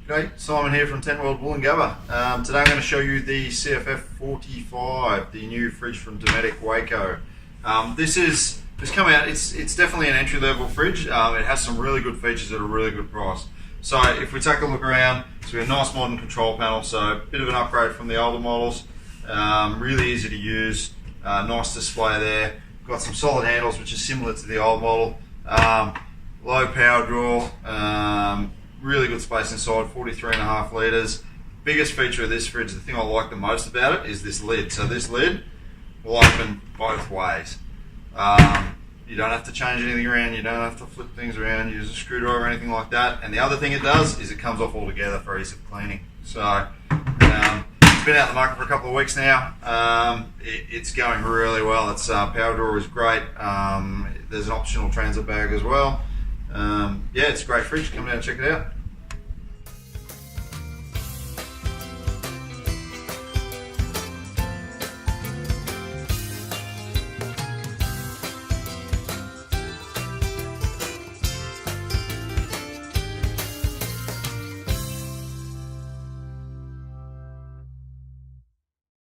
G'day, Simon here from Tentworld Woolloongabba. Today I'm going to show you the CFF45, the new fridge from Dometic Waeco. This come out, it's definitely an entry-level fridge. It has some really good features at a really good price. So if we take a look around, so we have a nice modern control panel, so a bit of an upgrade from the older models. Really easy to use, nice display there. Got some solid handles which are similar to the old model. Low power draw. Really good space inside, 43.5 litres. Biggest feature of this fridge, the thing I like the most about it, is this lid. So this lid will open both ways. You don't have to change anything around, you don't have to flip things around, use a screwdriver or anything like that. And the other thing it does is it comes off altogether for ease of cleaning. So it's been out in the market for a couple of weeks now. It's going really well. Its power draw is great. There's an optional transit bag as well. Yeah, it's a great fridge. Come down and check it out.